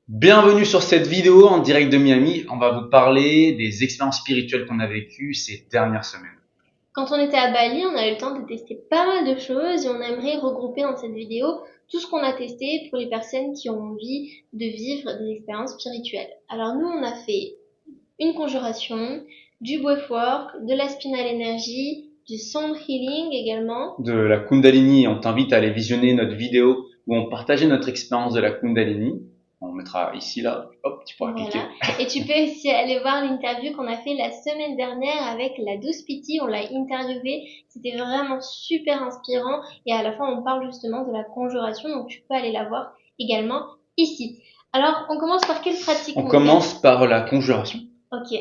Bienvenue sur cette vidéo en direct de Miami. On va vous parler des expériences spirituelles qu'on a vécues ces dernières semaines. Quand on était à Bali, on a eu le temps de tester pas mal de choses et on aimerait regrouper dans cette vidéo tout ce qu'on a testé pour les personnes qui ont envie de vivre des expériences spirituelles. Alors nous, on a fait une conjuration, du breathwork, de la spinal energy, du sound healing également. De la Kundalini, on t'invite à aller visionner notre vidéo où on partageait notre expérience de la Kundalini. On mettra ici, là, hop, tu pourras cliquer. Voilà. Et tu peux aussi aller voir l'interview qu'on a fait la semaine dernière avec la douce Piti. On l'a interviewée. C'était vraiment super inspirant. Et à la fin, on parle justement de la conjuration. Donc, tu peux aller la voir également ici. Alors, on commence par quelle pratique, On mon gars? commence par la conjuration, Ok,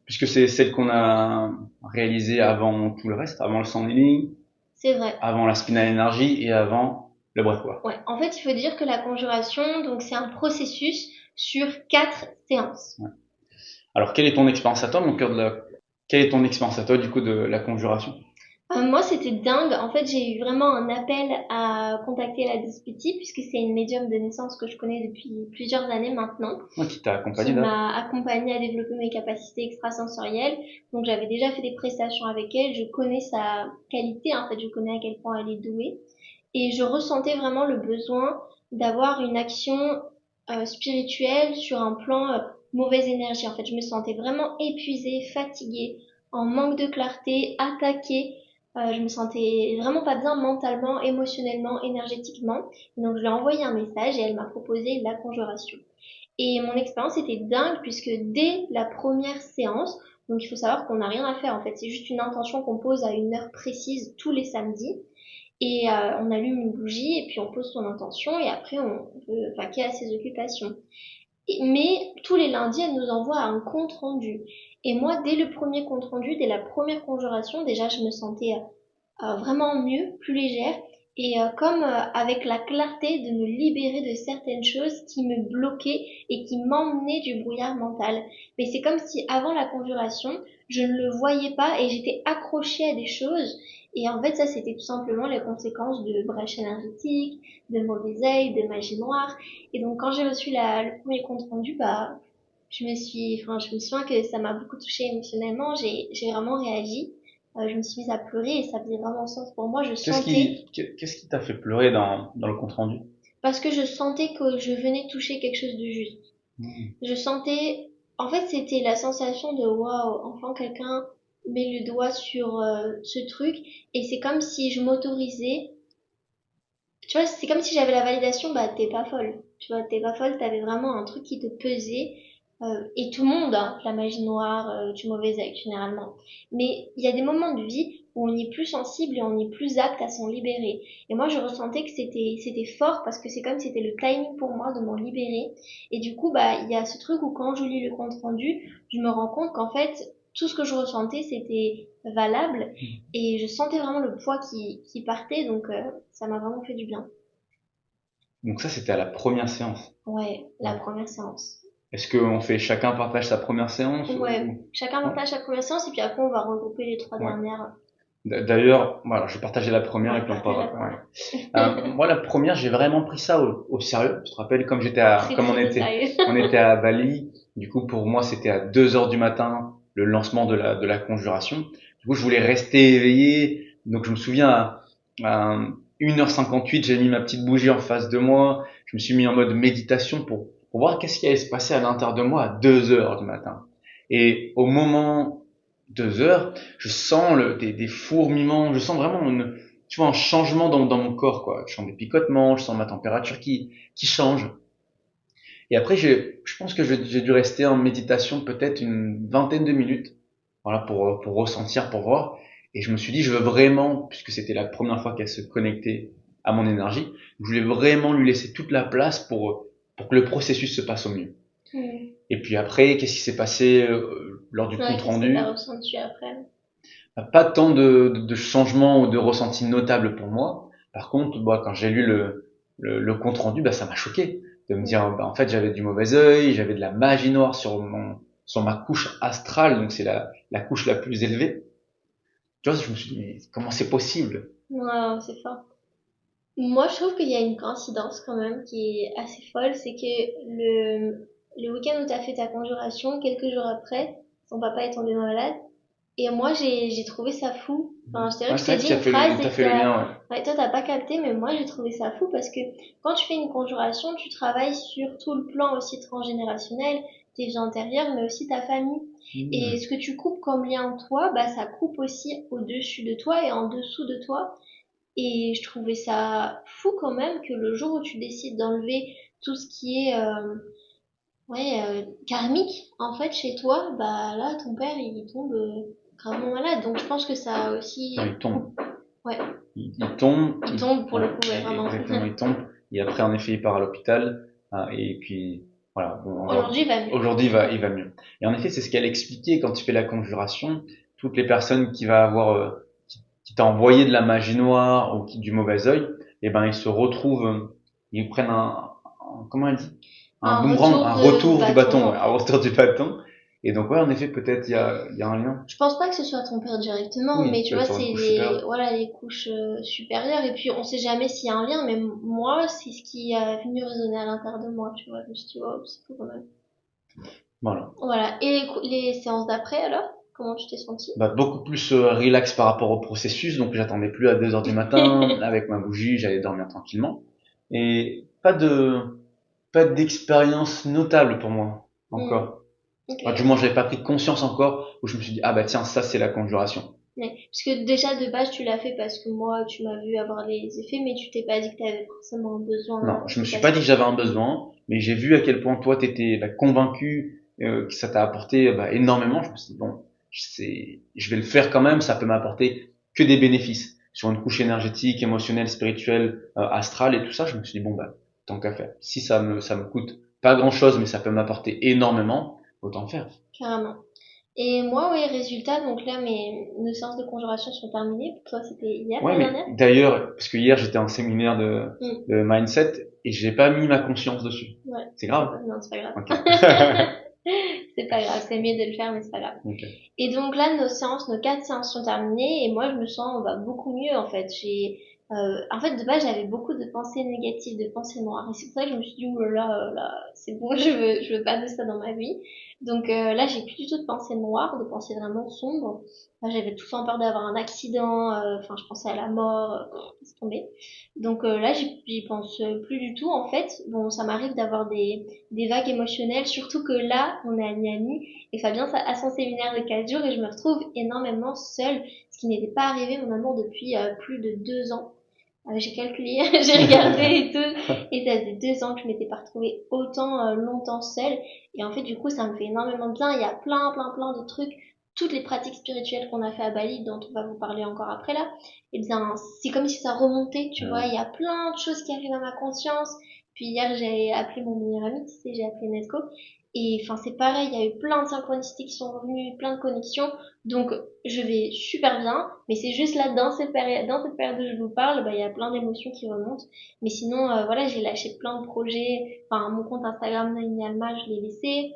puisque c'est celle qu'on a réalisée avant tout le reste, avant le sound healing, c'est vrai. avant la spinal energy et avant le breathwork. Ouais. En fait, il faut dire que la conjuration, donc, c'est un processus sur 4 séances. Ouais. Alors, quelle est ton expérience à toi, mon cœur de la... Quelle est ton expérience à toi, du coup, de la conjuration? Moi, c'était dingue. En fait, j'ai eu vraiment un appel à contacter la Dispiti puisque c'est une médium de naissance que je connais depuis plusieurs années maintenant, Moi, qui t'a qui accompagné là? m'a accompagnée à développer mes capacités extrasensorielles. Donc, j'avais déjà fait des prestations avec elle. Je connais sa qualité, en fait, je connais à quel point elle est douée. Et je ressentais vraiment le besoin d'avoir une action spirituelle sur un plan mauvaise énergie. En fait, je me sentais vraiment épuisée, fatiguée, en manque de clarté, attaquée. Je me sentais vraiment pas bien mentalement, émotionnellement, énergétiquement. Donc je lui ai envoyé un message et elle m'a proposé la conjuration. Et mon expérience était dingue puisque dès la première séance, donc il faut savoir qu'on n'a rien à faire en fait, c'est juste une intention qu'on pose à une heure précise tous les samedis. Et on allume une bougie et puis on pose son intention et après on peut vaquer à ses occupations. Mais tous les lundis, elle nous envoie un compte rendu. Et moi, dès le premier compte rendu, dès la première conjuration, déjà, je me sentais vraiment mieux, plus légère, et comme avec la clarté de me libérer de certaines choses qui me bloquaient et qui m'emmenaient du brouillard mental. Mais c'est comme si avant la conjuration, je ne le voyais pas et j'étais accrochée à des choses. Et en fait, ça, c'était tout simplement les conséquences de brèches énergétiques, de mauvais œil, de magie noire. Et donc, quand j'ai reçu le premier compte rendu, bah, je me souviens que ça m'a beaucoup touchée émotionnellement. J'ai vraiment réagi. Je me suis mise à pleurer et ça faisait vraiment sens pour moi. Je sentais, Qu'est-ce qui t'a fait pleurer dans le compte rendu? parce que je sentais que je venais toucher quelque chose de juste. Mmh. Je sentais, en fait, c'était la sensation de waouh, enfin quelqu'un met le doigt sur ce truc et c'est comme si je m'autorisais. Tu vois, c'est comme si j'avais la validation, bah t'es pas folle. Tu vois, t'es pas folle, t'avais vraiment un truc qui te pesait. Et tout le monde, hein, la magie noire, du mauvais œil, généralement. Mais il y a des moments de vie où on est plus sensible et on est plus apte à s'en libérer. Et moi, je ressentais que c'était fort parce que c'est comme si c'était le timing pour moi de m'en libérer. Et du coup, bah, il y a ce truc où quand je lis le compte rendu, je me rends compte qu'en fait, tout ce que je ressentais, c'était valable et je sentais vraiment le poids qui partait, donc ça m'a vraiment fait du bien. Donc ça, c'était à la première séance. Ouais, la première séance. Est-ce qu'on fait chacun partage sa première séance Ouais, ou... chacun Ouais. partage sa première séance et puis après on va regrouper les trois Ouais. dernières. D'ailleurs, voilà, je vais partager la première et Ouais, puis on partage la part. Ouais. première. Moi, la première, j'ai vraiment pris ça au sérieux. Tu te rappelles, Très comme très au sérieux. on était à Bali. Du coup, pour moi, c'était à 2 heures du matin le lancement de la conjuration. Du coup, je voulais rester éveillé. Donc, je me souviens à 1h58, j'ai mis ma petite bougie en face de moi. Je me suis mis en mode méditation pour voir qu'est-ce qui allait se passer à l'intérieur de moi à 2 heures du matin. Et au moment 2 heures, je sens des fourmillements, je sens vraiment tu vois, un changement dans mon corps, quoi. Je sens des picotements, je sens ma température qui change. Et après, je pense que j'ai dû rester en méditation peut-être une vingtaine de minutes, voilà, pour ressentir, pour voir. Et je me suis dit, je veux vraiment, puisque c'était la première fois qu'elle se connectait à mon énergie, je voulais vraiment lui laisser toute la place pour que le processus se passe au mieux. Hmm. Et puis après, qu'est-ce qui s'est passé lors du Ouais, compte qu'est-ce que t'as rendu? ressenti après? Pas tant de changements ou de ressentis notables pour moi. Par contre, bah, quand j'ai lu le compte rendu, bah, ça m'a choqué de me Hmm. dire, bah, en fait, j'avais du mauvais œil, j'avais de la magie noire sur ma couche astrale, donc c'est la couche la plus élevée. Tu vois, je me suis dit, mais comment c'est possible? Ouais, c'est fort. Moi, je trouve qu'il y a une coïncidence quand même qui est assez folle, c'est que le week-end où tu as fait ta conjuration, quelques jours après, ton papa est tombé malade. Et moi, j'ai trouvé ça fou. Enfin, je dirais Ouais, que je c'est t'ai vrai que dit une phrase t'as et que fait le lien, ouais, toi, t'as pas capté, mais moi, j'ai trouvé ça fou parce que quand tu fais une conjuration, tu travailles sur tout le plan aussi transgénérationnel, tes vies antérieures, mais aussi ta famille. ouais. Et ce que tu coupes comme lien en toi, bah, ça coupe aussi au-dessus de toi et en dessous de toi. Et je trouvais ça fou quand même que le jour où tu décides d'enlever tout ce qui est karmique en fait chez toi, bah là ton père il tombe gravement malade. Donc je pense que ça a aussi Non, il tombe. ouais, Il tombe. il tombe pour Ouais, le coup ouais, vraiment. exactement, il tombe. Et après, en effet, il part à l'hôpital. Et puis, voilà. Aujourd'hui il va mieux. Aujourd'hui, il va mieux. Et en effet, c'est ce qu'elle expliquait quand tu fais la conjuration. Toutes les personnes qui t'a envoyé de la magie noire ou du mauvais œil, eh ben, ils se retrouvent, ils prennent comment elle dit? Un Un boomerang, retour un de retour du bâton bâton, en ouais, un fait. retour du bâton. Et donc, ouais, en effet, peut-être il y a un lien. Je pense pas que ce soit ton père directement, mais Oui, tu peut-être vois, sur c'est une couche supérieure. les couches supérieures. Et puis, on sait jamais s'il y a un lien, mais moi, c'est ce qui a venu résonner à l'intérieur de moi, tu vois. Je me suis dit, oh, c'est fou quand même. Voilà. Voilà. Et les séances d'après, alors? Comment tu t'es sentie? Bah, beaucoup plus relax par rapport au processus, donc j'attendais plus à 2 heures du matin avec ma bougie, j'allais dormir tranquillement. Et pas d'expérience notable pour moi Hmm, encore. ok. Enfin, du moins, j'avais pas pris conscience encore où je me suis dit ah bah tiens ça c'est la conjuration. Ouais. Parce que déjà, de base, tu l'as fait parce que moi, tu m'as vu avoir les effets, mais tu t'es pas dit que tu avais forcément un besoin Non, je me de suis pas dit passer. que j'avais un besoin, mais j'ai vu à quel point toi t'étais convaincu que ça t'a apporté énormément. Je me suis dit bon, je vais le faire quand même, ça peut m'apporter que des bénéfices sur une couche énergétique, émotionnelle, spirituelle, astrale et tout ça. Je me suis dit bon bah tant qu'à faire. Si ça me coûte pas grand chose, mais ça peut m'apporter énormément, autant le faire. Carrément. Et moi, oui, résultat, donc là, nos séances de conjuration sont terminées. Pour toi, c'était hier, Ouais, la mais dernière? d'ailleurs, parce que hier j'étais en séminaire Hmm. de mindset et j'ai pas mis ma conscience dessus. Ouais. C'est grave. Non, c'est pas grave. Ok. C'est pas grave, c'est mieux de le faire, mais c'est pas grave. Ok. Et donc là, nos 4 séances sont terminées et moi, je me sens beaucoup mieux en fait. En fait, de base, j'avais beaucoup de pensées négatives, de pensées noires. Et c'est pour ça que je me suis dit, oh là, c'est bon, je veux pas de ça dans ma vie. Donc là, j'ai plus du tout de pensées noires, de pensées vraiment sombres. Là, j'avais tout le temps peur d'avoir un accident. Enfin, je pensais à la mort, laisse tomber. Donc là, j'y pense plus du tout en fait. Bon, ça m'arrive d'avoir des vagues émotionnelles, surtout que là, on est à Miami et Fabien a son séminaire de 4 jours et je me retrouve énormément seule, ce qui n'était pas arrivé mon amour depuis plus de 2 ans. J'ai calculé, j'ai regardé et tout, et ça faisait 2 ans que je m'étais pas retrouvée autant longtemps seule. Et en fait, du coup, ça me fait énormément de bien. Il y a plein de trucs, toutes les pratiques spirituelles qu'on a fait à Bali, dont on va vous parler encore après là. Et bien, c'est comme si ça remontait, tu vois. Il y a plein de choses qui arrivent à ma conscience. Puis hier, j'ai appelé mon meilleur ami, tu sais, j'ai appelé Netco. Et enfin, c'est pareil, il y a eu plein de synchronicités qui sont revenues, plein de connexions. Donc, je vais super bien, mais c'est juste là, dans cette période où je vous parle, bah, il y a plein d'émotions qui remontent. Mais sinon, voilà, j'ai lâché plein de projets. Enfin, mon compte Instagram, Naïmi Alma, je l'ai laissé.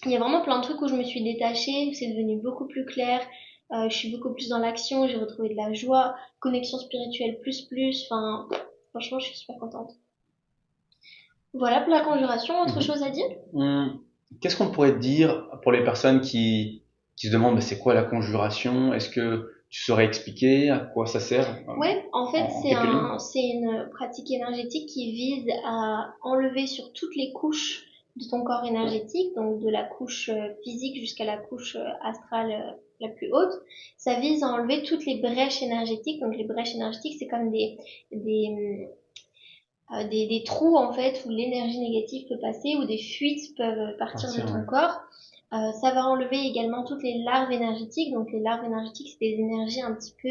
Il y a vraiment plein de trucs où je me suis détachée, où c'est devenu beaucoup plus clair. Je suis beaucoup plus dans l'action, j'ai retrouvé de la joie, connexion spirituelle plus. Enfin, franchement, je suis super contente. Voilà pour la conjuration, autre Mhm. chose à dire? Qu'est-ce qu'on pourrait dire pour les personnes qui se demandent c'est quoi la conjuration? Est-ce que tu saurais expliquer à quoi ça sert Ouais, en fait, en quelques lignes? c'est une pratique énergétique qui vise à enlever sur toutes les couches de ton corps énergétique, donc de la couche physique jusqu'à la couche astrale la plus haute. Ça vise à enlever toutes les brèches énergétiques. Donc les brèches énergétiques, c'est comme des, des trous en fait où l'énergie négative peut passer, où des fuites peuvent partir de Partir, ton ouais. corps. Ça va enlever également toutes les larves énergétiques. Donc les larves énergétiques, c'est des énergies un petit peu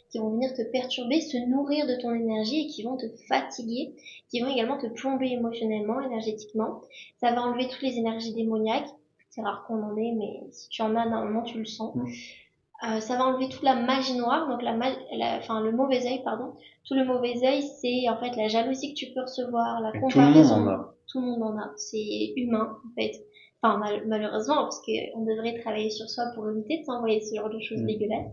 qui vont venir te perturber, se nourrir de ton énergie et qui vont te fatiguer, qui vont également te plomber émotionnellement, énergétiquement. Ça va enlever toutes les énergies démoniaques. C'est rare qu'on en ait, mais si tu en as, normalement, tu le sens. Mm. Ça va enlever toute la magie noire, donc enfin le mauvais œil, pardon. Tout le mauvais œil, c'est en fait la jalousie que tu peux recevoir, la Et tout le monde en comparaison. a. Tout le monde en a. C'est humain, en fait. Enfin, malheureusement, parce qu'on devrait travailler sur soi pour éviter de s'envoyer ce genre de choses dégueulasses.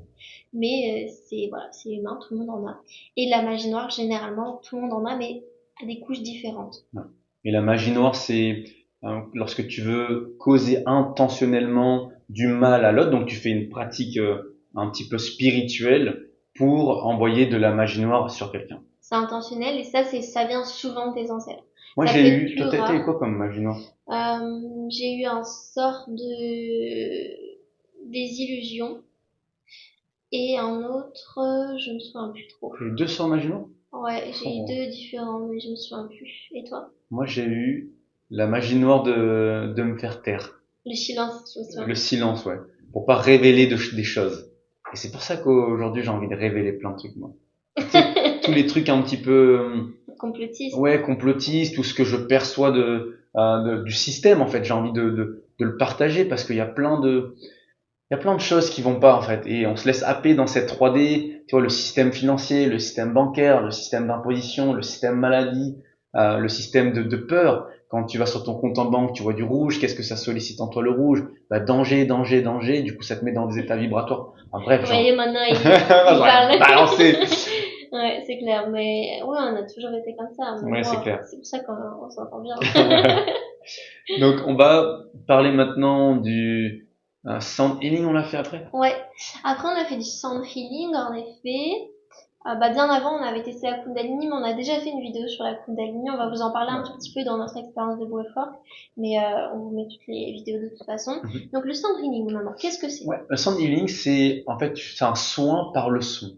Mais c'est voilà, c'est humain, tout le monde en a. Et la magie noire, généralement, tout le monde en a, mais à des couches différentes. Ouais. Et la magie noire, c'est lorsque tu veux causer intentionnellement du mal à l'autre, donc tu fais une pratique un petit peu spirituelle pour envoyer de la magie noire sur quelqu'un. C'est intentionnel et ça vient souvent des ancêtres. Moi, Ça j'ai peut être eu, plus toi, t'as eu rare. quoi comme magie noire? J'ai eu un sort de des illusions et un autre, je me souviens plus trop. J'ai eu deux sorts de magie noire? Ouais, j'ai eu Oh. deux différents, mais je me souviens plus. Et toi? Moi, j'ai eu la magie noire de me faire taire. Le silence, je me souviens. Le silence, ouais. Pour pas révéler des choses. Et c'est pour ça qu'aujourd'hui, j'ai envie de révéler plein de trucs, moi. Tu sais, tous les trucs un petit peu, Complotiste. ouais, complotistes, tout ce que je perçois du système, en fait, j'ai envie de le partager parce qu'il y a il y a plein de choses qui vont pas, en fait. Et on se laisse happer dans cette 3D, tu vois, le système financier, le système bancaire, le système d'imposition, le système maladie, le système de peur. Quand tu vas sur ton compte en banque, tu vois du rouge, qu'est-ce que ça sollicite en toi le rouge? Bah, danger, danger, danger, du coup ça te met dans des états vibratoires. Enfin, bref, Vous genre, voyez, maintenant, il j'aurais parle. balancé. Ouais, c'est clair. Mais ouais, on a toujours été comme ça. Mais Ouais, bon, c'est clair. c'est pour ça qu'on s'entend bien. Donc on va parler maintenant du sound healing, on l'a fait après? Ouais. Après, on a fait du sound healing, en effet. Bah, bien avant, on avait testé la Kundalini, mais on a déjà fait une vidéo sur la Kundalini. On va vous en parler un tout petit peu dans notre expérience de Breathwork, mais on vous met toutes les vidéos de toute façon. Mhm. Donc le sound healing, maman, qu'est-ce que c'est? Ouais, le sound healing, c'est en fait c'est un soin par le son.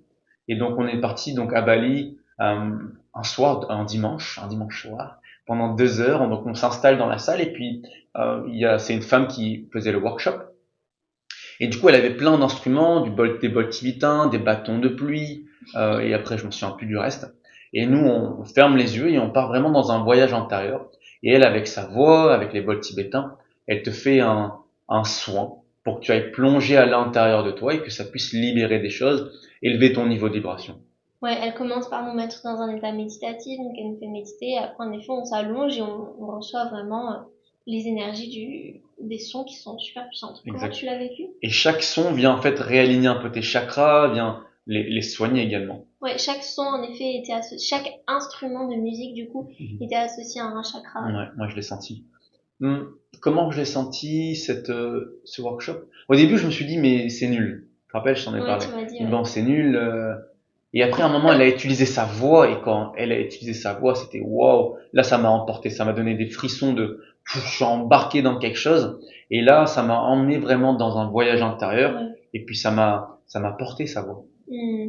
Et donc on est parti donc à Bali un soir, un dimanche soir, pendant 2 heures. Donc on s'installe dans la salle et puis c'est une femme qui faisait le workshop. Et du coup elle avait plein d'instruments, des bols tibétains, des bâtons de pluie, et après je me souviens plus du reste. Et nous on ferme les yeux et on part vraiment dans un voyage intérieur. Et elle avec sa voix, avec les bols tibétains, elle te fait un soin pour que tu ailles plonger à l'intérieur de toi et que ça puisse libérer des choses, élever ton niveau de vibration. Ouais, elle commence par nous mettre dans un état méditatif, donc elle nous fait méditer. Après, en effet, on s'allonge et on reçoit vraiment les énergies des sons qui sont super puissantes. Comment Exact. tu l'as vécu? Et chaque son vient en fait réaligner un peu tes chakras, vient les soigner également. Ouais, chaque son, en effet, était chaque instrument de musique, du coup, était associé à un chakra. Ouais, moi je l'ai senti. Comment je l'ai senti ce workshop? Au début, je me suis dit mais c'est nul. Tu te rappelles, je t'en ai Ouais, parlé. tu m'as dit, Bon, ouais. c'est nul. Et après, à un moment, elle a utilisé sa voix et quand elle a utilisé sa voix, c'était waouh. Là, ça m'a emporté, ça m'a donné des frissons je suis embarqué dans quelque chose. Et là, ça m'a emmené vraiment dans un voyage intérieur. Ouais. Et puis ça m'a porté sa voix.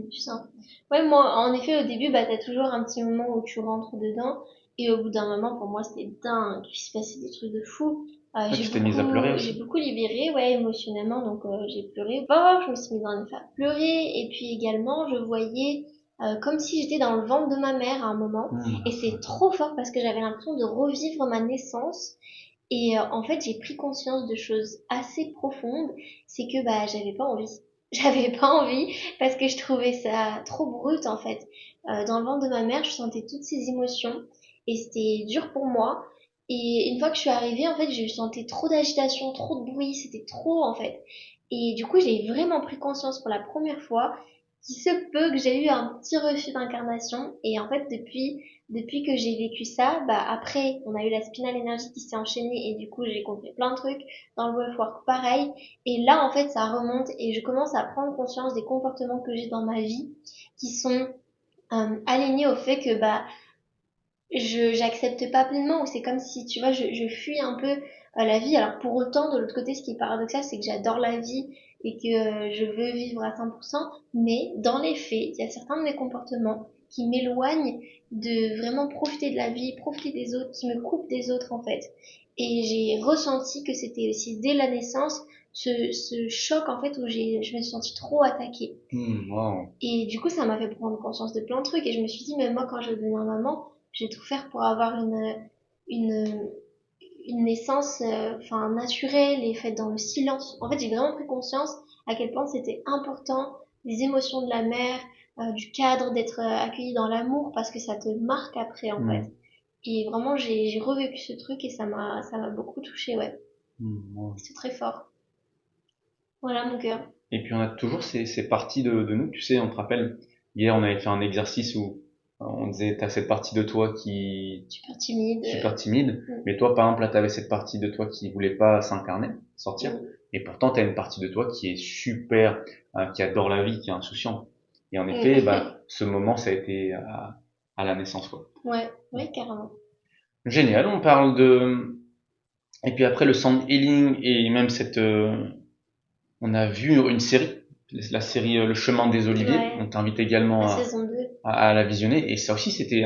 Puissant. Ouais, moi, en effet, au début, bah, t'as toujours un petit moment où tu rentres dedans, et au bout d'un moment, pour moi, c'était dingue, il se passait des trucs de fou. Là, tu t'es mise à pleurer J'ai aussi. beaucoup libéré, ouais, émotionnellement, donc j'ai pleuré. Bah, je me suis mise en effet à pleurer, et puis également, je voyais comme si j'étais dans le ventre de ma mère à un moment, et c'est trop fort parce que j'avais l'impression de revivre ma naissance. Et en fait, j'ai pris conscience de choses assez profondes, c'est que bah j'avais pas envie. J'avais pas envie parce que je trouvais ça trop brut en fait. Dans le ventre de ma mère, je sentais toutes ces émotions et c'était dur pour moi. Et une fois que je suis arrivée, en fait, je sentais trop d'agitation, trop de bruit, c'était trop en fait. Et du coup, j'ai vraiment pris conscience pour la première fois qu'il se peut que j'ai eu un petit refus d'incarnation. Et en fait, depuis que j'ai vécu ça, bah après, on a eu la spinal énergie qui s'est enchaînée et du coup, j'ai compris plein de trucs. Dans le breathwork, pareil. Et là, en fait, ça remonte et je commence à prendre conscience des comportements que j'ai dans ma vie qui sont alignés au fait que bah je j'accepte pas pleinement ou c'est comme si tu vois je fuis un peu la vie. Alors pour autant, de l'autre côté, ce qui est paradoxal, c'est que j'adore la vie et que je veux vivre à 100%, mais dans les faits, il y a certains de mes comportements qui m'éloignent de vraiment profiter de la vie, profiter des autres, qui me coupent des autres en fait. Et j'ai ressenti que c'était aussi dès la naissance ce choc en fait où je me suis sentie trop attaquée. Wow. Et du coup, ça m'a fait prendre conscience de plein de trucs. Et je me suis dit, même moi, quand je vais devenir maman, je vais tout faire pour avoir une, une naissance enfin naturelle et faite dans le silence. En fait, j'ai vraiment pris conscience à quel point c'était important, les émotions de la mère, du cadre, d'être accueilli dans l'amour, parce que ça te marque après, en fait. Et vraiment, j'ai revécu ce truc et ça m'a beaucoup touché, ouais. Ouais. C'est très fort. Voilà mon cœur. Et puis on a toujours ces parties de nous, tu sais, on te rappelle, hier on avait fait un exercice où on disait t'as cette partie de toi qui Super timide. super timide, Mm. mais toi par exemple là t'avais cette partie de toi qui voulait pas s'incarner, sortir, Mm. et pourtant t'as une partie de toi qui est super, qui adore la vie, qui est insouciante. Et en effet, Mm. ce moment ça a été à la naissance quoi. Ouais, ouais, carrément. Génial, on parle de et puis après le sound healing et même on a vu une série, la série Le Chemin des Oliviers. On Ouais, t'invite la également saison 2. à la visionner. Et ça aussi, c'était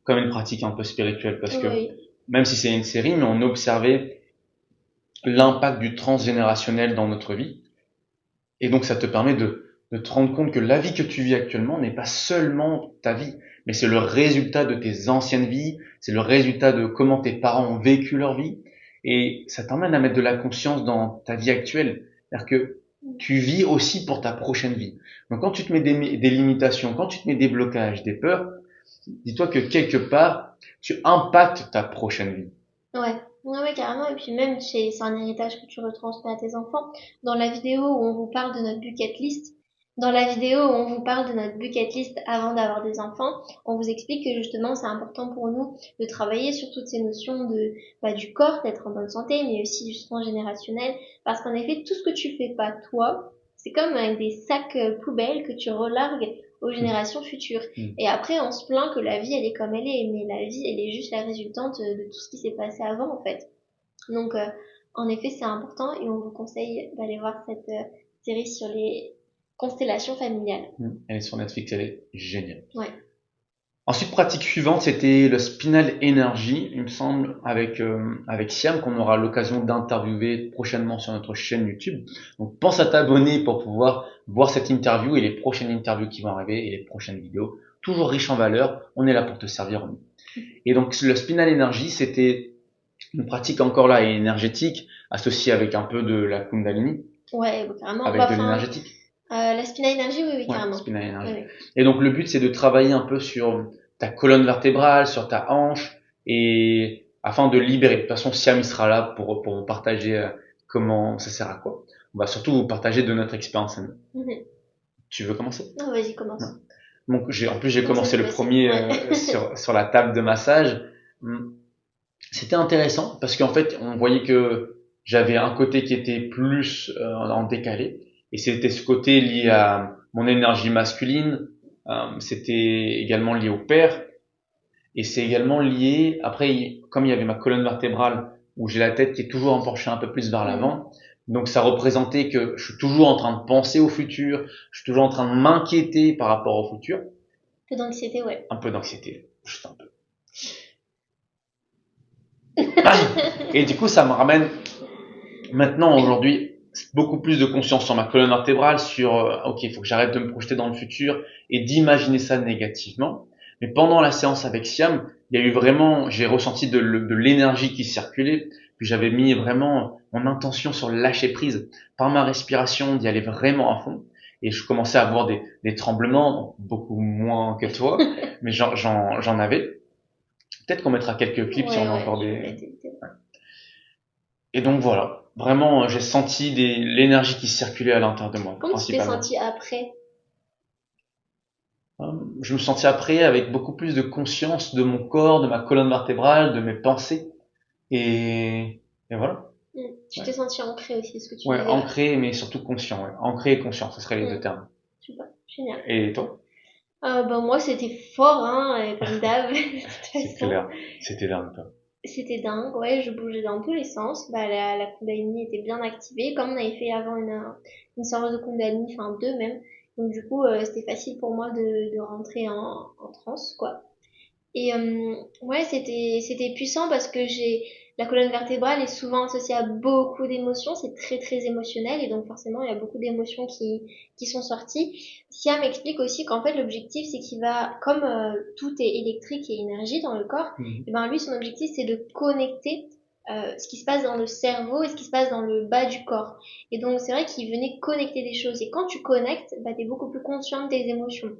comme une pratique un peu spirituelle parce que Oui. même si c'est une série, mais on observait l'impact du transgénérationnel dans notre vie. Et donc, ça te permet de te rendre compte que la vie que tu vis actuellement n'est pas seulement ta vie, mais c'est le résultat de tes anciennes vies, c'est le résultat de comment tes parents ont vécu leur vie. Et ça t'emmène à mettre de la conscience dans ta vie actuelle. C'est-à-dire que tu vis aussi pour ta prochaine vie. Donc quand tu te mets des limitations, quand tu te mets des blocages, des peurs, dis-toi que quelque part, tu impactes ta prochaine vie. Ouais. Ouais, ouais, carrément. Et puis même, c'est un héritage que tu retransmets à tes enfants. Dans la vidéo où on vous parle de notre bucket list, dans la vidéo où on vous parle de notre bucket list avant d'avoir des enfants, on vous explique que justement, c'est important pour nous de travailler sur toutes ces notions du corps, d'être en bonne santé, mais aussi du transgénérationnel. Parce qu'en effet, tout ce que tu fais pas toi, c'est comme des sacs poubelles que tu relargues aux générations futures. Mm. Et après, on se plaint que la vie, elle est comme elle est, mais la vie, elle est juste la résultante de tout ce qui s'est passé avant, en fait. Donc, en effet, c'est important et on vous conseille d'aller voir cette série sur les constellations familiales. Elle est sur Netflix, elle est géniale. Ouais. Ensuite, pratique suivante, c'était le Spinal Energy, il me semble, avec Siam, qu'on aura l'occasion d'interviewer prochainement sur notre chaîne YouTube. Donc, pense à t'abonner pour pouvoir voir cette interview et les prochaines interviews qui vont arriver et les prochaines vidéos. Toujours riches en valeur, on est là pour te servir. Et donc, le Spinal Energy, c'était une pratique encore là énergétique, associée avec un peu de la Kundalini, Ouais, carrément. avec de l'énergétique. La Spina Energy, oui, oui, Ouais, carrément. Spinal Energy. Ouais, Et donc le but c'est de travailler un peu sur ta colonne vertébrale, sur ta hanche, et afin de libérer. De toute façon, Siam il sera là pour vous partager comment ça sert à quoi. On va surtout vous partager de notre expérience. ouais. Tu veux commencer? Non, vas-y, Ouais. commence. Donc en plus j'ai Comme ça, commencé c'est le facile. premier Ouais. sur la table de massage. C'était intéressant parce qu'en fait on voyait que j'avais un côté qui était plus en décalé et c'était ce côté lié à mon énergie masculine. C'était également lié au père et c'est également lié après comme il y avait ma colonne vertébrale où j'ai la tête qui est toujours penchée un peu plus vers Mm. l'avant. Donc ça représentait que je suis toujours en train de penser au futur, je suis toujours en train de m'inquiéter par rapport au futur, Peu d'anxiété, ouais. un peu d'anxiété, juste un peu. Et du coup ça me ramène maintenant, aujourd'hui, beaucoup plus de conscience sur ma colonne vertébrale, sur ok, il faut que j'arrête de me projeter dans le futur et d'imaginer ça négativement. Mais pendant la séance avec Siam, il y a eu vraiment, j'ai ressenti de l'énergie qui circulait, puis j'avais mis vraiment mon intention sur le lâcher prise, par ma respiration, d'y aller vraiment à fond. Et je commençais à avoir des tremblements, beaucoup moins que toi, mais j'en avais. Peut-être qu'on mettra quelques clips si on Ouais, a ouais, encore je vais des, peut-être éviter. et donc voilà, vraiment j'ai senti l'énergie qui circulait à l'intérieur de moi, Comment tu t'es principalement. sentie après? Je me sentais après avec beaucoup plus de conscience de mon corps, de ma colonne vertébrale, de mes pensées. Et voilà. Mm. Tu Ouais. t'es sentie ancrée aussi, ce que tu Ouais, disais là. ancré mais surtout conscient. Ouais. Ancré et conscient, ce seraient les deux Mm. termes. Super, génial. Et toi? Moi, c'était fort, hein, comme d'hab, de toute C'est façon. clair, c'était dingue toi. C'était dingue, ouais, je bougeais dans tous les sens. La Kundalini était bien activée, comme on avait fait avant une séance de Kundalini, enfin deux même. Donc du coup, c'était facile pour moi de rentrer en transe, quoi. Et ouais, c'était puissant parce que j'ai la colonne vertébrale est souvent associée à beaucoup d'émotions, c'est très très émotionnel et donc forcément il y a beaucoup d'émotions qui sont sorties. Sia m'explique aussi qu'en fait l'objectif c'est qu'il va comme tout est électrique et énergie dans le corps, et ben lui son objectif c'est de connecter ce qui se passe dans le cerveau et ce qui se passe dans le bas du corps. Et donc c'est vrai qu'il venait connecter des choses et quand tu connectes, bah t'es beaucoup plus conscient de tes émotions.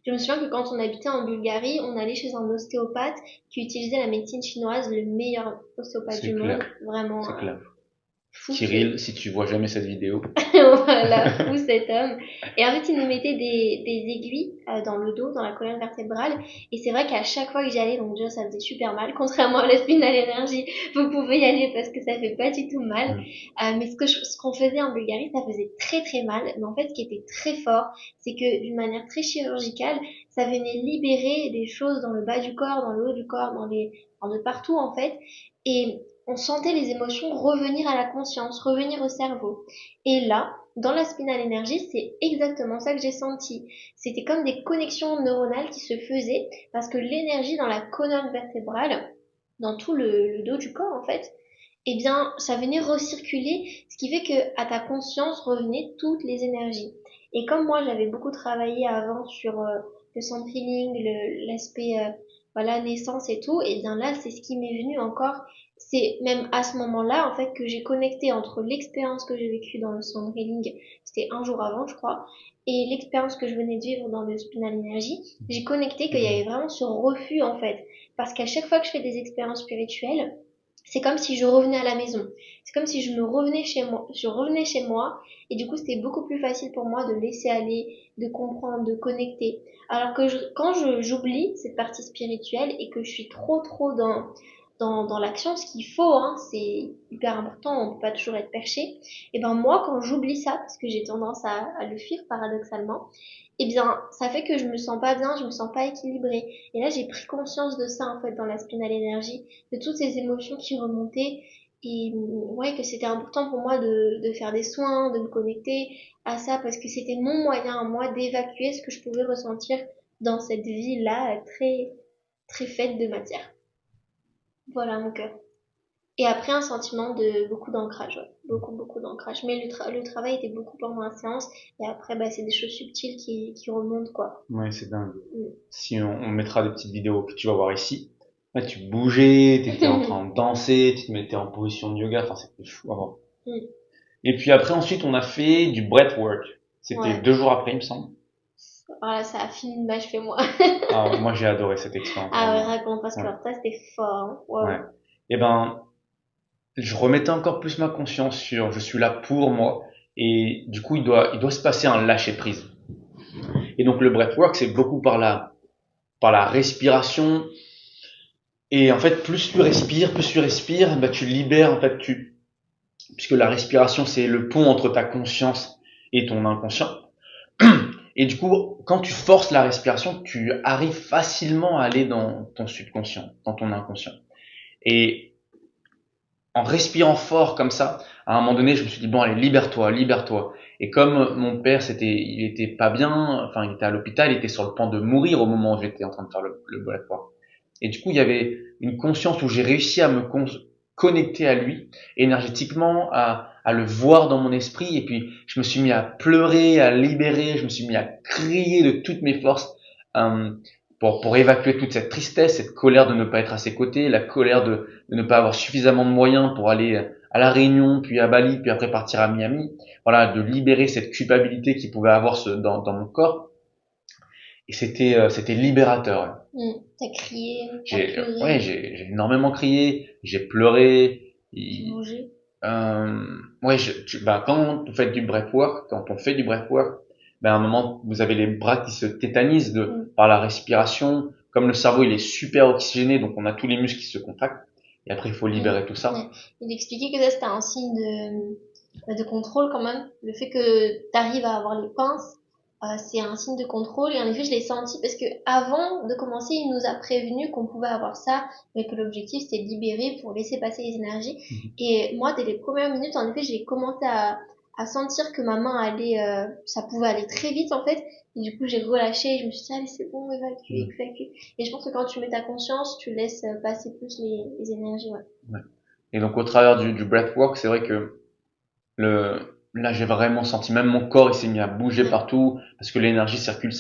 Je me souviens que quand on habitait en Bulgarie, on allait chez un ostéopathe qui utilisait la médecine chinoise, le meilleur ostéopathe C'est du monde, clair, vraiment c'est clair. Fou Kirill, si tu vois jamais cette vidéo. voilà, fou cet homme. Et en fait, il nous mettait des aiguilles dans le dos, dans la colonne vertébrale. Et c'est vrai qu'à chaque fois que j'y allais, donc déjà ça faisait super mal. Contrairement à la spinal énergie, vous pouvez y aller parce que ça fait pas du tout mal. Mm. Mais ce qu'on faisait en Bulgarie, ça faisait très très mal. Mais en fait, ce qui était très fort, c'est que d'une manière très chirurgicale, ça venait libérer des choses dans le bas du corps, dans le haut du corps, de partout en fait. Et on sentait les émotions revenir à la conscience, revenir au cerveau. Et là, dans la spinal énergie, c'est exactement ça que j'ai senti. C'était comme des connexions neuronales qui se faisaient parce que l'énergie dans la colonne vertébrale, dans tout le dos du corps en fait, eh bien, ça venait recirculer, ce qui fait que à ta conscience revenaient toutes les énergies. Et comme moi, j'avais beaucoup travaillé avant sur le sound healing, l'aspect voilà naissance et tout, et bien là, c'est ce qui m'est venu encore. C'est même à ce moment-là, en fait, que j'ai connecté entre l'expérience que j'ai vécue dans le sound healing, c'était un jour avant, je crois, et l'expérience que je venais de vivre dans le spinal energy. J'ai connecté qu'il y avait vraiment ce refus, en fait, parce qu'à chaque fois que je fais des expériences spirituelles, c'est comme si je revenais à la maison. C'est comme si je revenais chez moi. Je revenais chez moi et du coup c'était beaucoup plus facile pour moi de laisser aller, de comprendre, de connecter. Alors que j'oublie cette partie spirituelle et que je suis trop dans l'action, ce qu'il faut, hein, c'est hyper important, on peut pas toujours être perché. Et ben moi quand j'oublie ça, parce que j'ai tendance à le fuir paradoxalement, eh bien, ça fait que je me sens pas bien, je me sens pas équilibrée. Et là, j'ai pris conscience de ça, en fait, dans la spinal énergie, de toutes ces émotions qui remontaient. Et ouais, que c'était important pour moi de faire des soins, de me connecter à ça, parce que c'était mon moyen à moi d'évacuer ce que je pouvais ressentir dans cette vie-là, très, très faite de matière. Voilà mon cœur. Et après, un sentiment de beaucoup d'ancrage, ouais. Beaucoup d'ancrage. Mais le travail était beaucoup pendant la séance. Et après, bah, c'est des choses subtiles qui remontent, quoi. Ouais, c'est dingue. Mm. Si on mettra des petites vidéos que tu vas voir ici, là, tu bougeais, t'étais en train de danser, tu te mettais en position de yoga, enfin, c'était fou avant. Mm. Et puis après, ensuite, on a fait du breathwork. C'était Ouais. 2 jours après, il me semble. Voilà, ça a fini de m'achever, moi. Ah, moi, j'ai adoré cette expérience, Ah ouais, vraiment. raconte, parce que Ouais, alors, ça, c'était fort, hein. ouais. Waouh. Et ben, je remettais encore plus ma conscience sur je suis là pour moi. Et du coup, il doit se passer un lâcher prise. Et donc, le breathwork, c'est beaucoup par la respiration. Et en fait, plus tu respires, bah, tu libères, en fait, puisque la respiration, c'est le pont entre ta conscience et ton inconscient. Et du coup, quand tu forces la respiration, tu arrives facilement à aller dans ton subconscient, dans ton inconscient. Et en respirant fort comme ça, à un moment donné, je me suis dit, bon, allez, libère-toi, libère-toi. Et comme mon père, il était pas bien, enfin, il était à l'hôpital, il était sur le point de mourir au moment où j'étais en train de faire le breathwork. Et du coup, il y avait une conscience où j'ai réussi à me connecter à lui, énergétiquement, à le voir dans mon esprit. Et puis, je me suis mis à pleurer, à libérer, je me suis mis à crier de toutes mes forces, euh, pour évacuer toute cette tristesse, cette colère de ne pas être à ses côtés, la colère de ne pas avoir suffisamment de moyens pour aller à la Réunion, puis à Bali, puis après partir à Miami. Voilà, de libérer cette culpabilité qui pouvait avoir dans mon corps. Et c'était libérateur. T'as crié, t'as Ouais, pleuré, j'ai énormément crié, j'ai pleuré. t'as bougé. Ouais, bah, quand vous faites du breathwork, quand on fait du breathwork, ben à un moment, vous avez les bras qui se tétanisent par la respiration. Comme le cerveau, il est super oxygéné, donc on a tous les muscles qui se contractent. Et après, il faut libérer tout ça. Ouais. Il expliquait que ça, c'était un signe de contrôle quand même. Le fait que t'arrives à avoir les pinces, c'est un signe de contrôle. Et en effet, je l'ai senti parce que avant de commencer, il nous a prévenu qu'on pouvait avoir ça, mais que l'objectif c'était de libérer pour laisser passer les énergies. Et moi, dès les premières minutes, en effet, j'ai commencé à sentir que ma main allait, ça pouvait aller très vite en fait. Et du coup, j'ai relâché et je me suis dit, allez, c'est bon, évacue. Et je pense que quand tu mets ta conscience, tu laisses passer plus les énergies, ouais. Ouais. Et donc, au travers du breathwork, c'est vrai que là, j'ai vraiment senti, même mon corps, il s'est mis à bouger Ouais. partout, parce que l'énergie circule,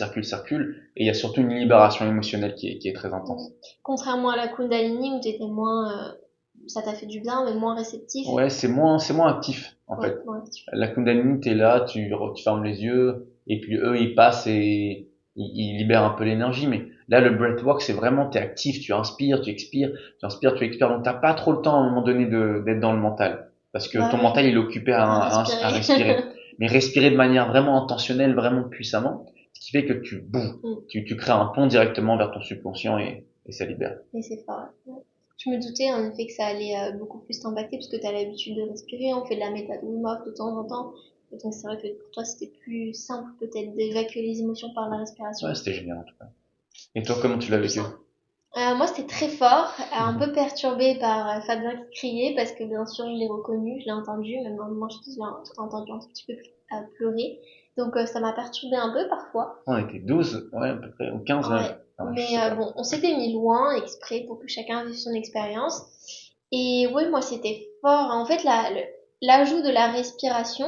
et il y a surtout une libération émotionnelle qui est très intense. Contrairement à la Kundalini où t'étais moins, ça t'a fait du bien, mais moins réceptif. Ouais, c'est moins actif, en Ouais, fait. moins réceptif. La Kundalini, t'es là, tu fermes les yeux, et puis eux, ils passent et ils libèrent un peu l'énergie. Mais là, le breathwork, c'est vraiment, t'es actif, tu inspires, tu expires, tu inspires, tu expires. Donc, t'as pas trop le temps, à un moment donné, d'être dans le mental. parce que Bah ton oui, mental il est occupé à à respirer. respirer. Mais respirer de manière vraiment intentionnelle, vraiment puissamment, ce qui fait que Mm. tu crées un pont directement vers ton subconscient et ça libère. Et c'est fort. Ouais. Je me doutais en effet que ça allait beaucoup plus t'impacter parce que tu as l'habitude de respirer, on fait de la méthode Wim Hof de temps en temps. Et donc c'est vrai que pour toi c'était plus simple peut-être d'évacuer les émotions par la respiration. Ouais, c'était génial en tout cas. Et toi, comment tu l'as C'est vécu? puissant. Moi c'était très fort, un Mhm. peu perturbé par Fabien qui criait parce que bien sûr je l'ai reconnu, je l'ai entendu, même moi je l'ai entendu un tout petit peu pleurer. Donc ça m'a perturbé un peu parfois. On était 12, ouais, à peu près, ou 15 même. Ouais, Enfin, je mais sais pas. bon, on s'était mis loin exprès pour que chacun vive son expérience. Et ouais, moi c'était fort. En fait, l'ajout de la respiration,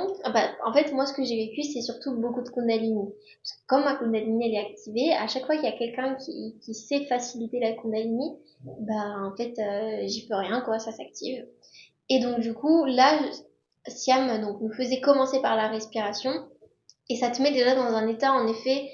en fait, moi ce que j'ai vécu, c'est surtout beaucoup de Kundalini. Parce que comme ma Kundalini elle est activée, à chaque fois qu'il y a quelqu'un qui sait faciliter la Kundalini, en fait, j'y peux rien, quoi, ça s'active. Et donc du coup, là, Siam donc, nous faisait commencer par la respiration. Et ça te met déjà dans un état, en effet,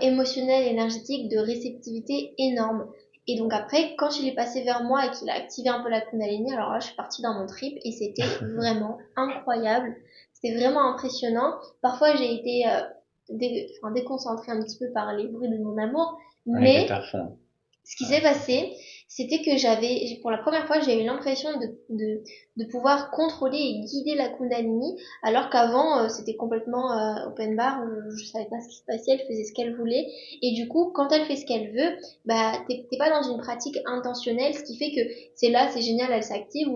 émotionnel, énergétique, de réceptivité énorme. Et donc après, quand il est passé vers moi et qu'il a activé un peu la Kundalini, alors là, je suis partie dans mon trip et c'était vraiment incroyable. C'était vraiment impressionnant. Parfois, j'ai été déconcentrée un petit peu par les bruits de mon amour, Ouais, il était mais à fond. ce qui Ouais. s'est passé, c'était que pour la première fois, j'ai eu l'impression de pouvoir contrôler et guider la Kundalini, alors qu'avant, c'était complètement open bar, je savais pas ce qui se passait, elle faisait ce qu'elle voulait, et du coup, quand elle fait ce qu'elle veut, t'es pas dans une pratique intentionnelle, ce qui fait que c'est là, c'est génial, elle s'active,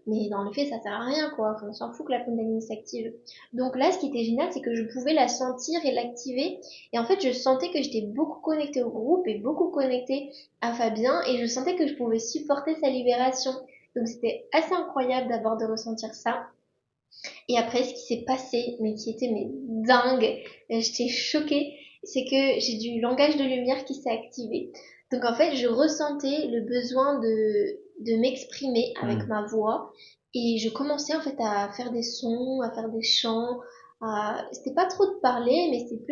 mais dans le fait, ça sert à rien, quoi, enfin, on s'en fout que la Kundalini s'active. Donc là, ce qui était génial, c'est que je pouvais la sentir et l'activer, et en fait, je sentais que j'étais beaucoup connectée au groupe et beaucoup connectée à Fabien et je sentais que je pouvais supporter sa libération. Donc c'était assez incroyable d'abord de ressentir ça. Et après, ce qui s'est passé, mais qui était dingue, j'étais choquée, c'est que j'ai du langage de lumière qui s'est activé. Donc en fait, je ressentais le besoin de m'exprimer avec Hmm. ma voix et je commençais en fait à faire des sons, à faire des chants. C'était pas trop de parler, mais c'était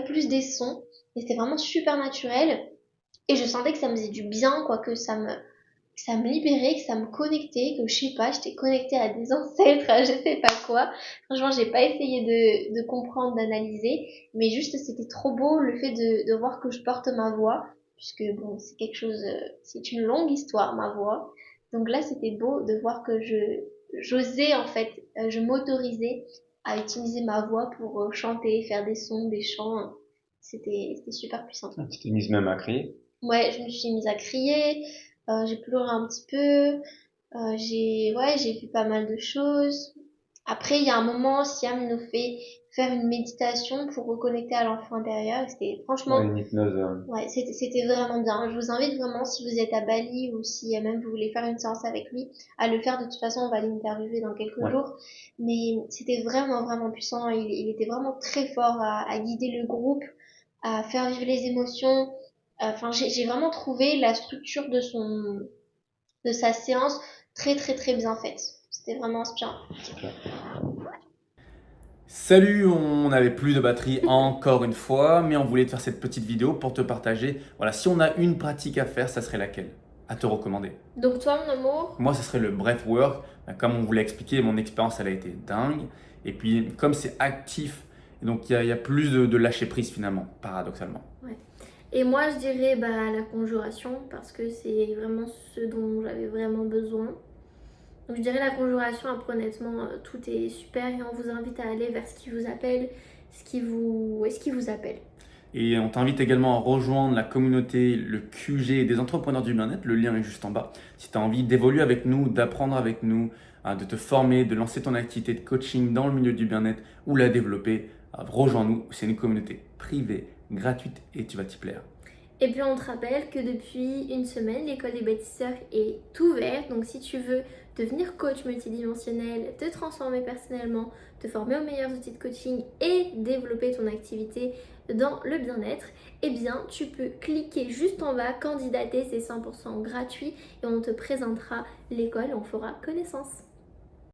plus des sons. Et c'était vraiment super naturel. Et je sentais que ça me faisait du bien, quoi, que ça me libérait, que ça me connectait, que je sais pas, j'étais connectée à des ancêtres, à je sais pas quoi. Franchement, j'ai pas essayé de comprendre, d'analyser, mais juste c'était trop beau le fait de voir que je porte ma voix, puisque bon, c'est quelque chose, c'est une longue histoire, ma voix. Donc là, c'était beau de voir que j'osais en fait, je m'autorisais à utiliser ma voix pour chanter, faire des sons, des chants. C'était super puissant. Tu t'es mise même à crier. Ouais, je me suis mise à crier, j'ai pleuré un petit peu, j'ai vu pas mal de choses. Après, il y a un moment, Siam nous fait faire une méditation pour reconnecter à l'enfant intérieur. Et c'était Ouais, franchement, une hypnose. ouais, c'était vraiment bien. Je vous invite vraiment, si vous êtes à Bali ou si même vous voulez faire une séance avec lui, à le faire. De toute façon, on va l'interviewer dans quelques Ouais. jours. Mais c'était vraiment, vraiment puissant. Il était vraiment très fort à guider le groupe, à faire vivre les émotions. Enfin, j'ai vraiment trouvé la structure de sa séance très, très, très bien faite. C'était vraiment inspirant. C'est clair. Salut, on n'avait plus de batterie encore une fois, mais on voulait te faire cette petite vidéo pour te partager. Voilà, si on a une pratique à faire, ça serait laquelle? À te recommander. Donc toi, mon amour, Moi, ça serait le breathwork. Comme on vous l'a expliqué, mon expérience, elle a été dingue. Et puis, comme c'est actif, et donc il y a plus de lâcher prise finalement, paradoxalement. ouais. Et moi, je dirais la conjuration, parce que c'est vraiment ce dont j'avais vraiment besoin. Donc je dirais la conjuration, après honnêtement, tout est super et on vous invite à aller vers ce qui vous appelle, ce qui vous appelle. Et on t'invite également à rejoindre la communauté, le QG des entrepreneurs du bien-être. Le lien est juste en bas. Si tu as envie d'évoluer avec nous, d'apprendre avec nous, de te former, de lancer ton activité de coaching dans le milieu du bien-être ou la développer, rejoins-nous. C'est une communauté privée, gratuite et tu vas t'y plaire. Et puis on te rappelle que depuis une semaine, l'école des bâtisseurs est ouverte. Donc si tu veux devenir coach multidimensionnel, te transformer personnellement, te former aux meilleurs outils de coaching et développer ton activité dans le bien-être, eh bien tu peux cliquer juste en bas, candidater, c'est 100% gratuit et on te présentera l'école et on fera connaissance.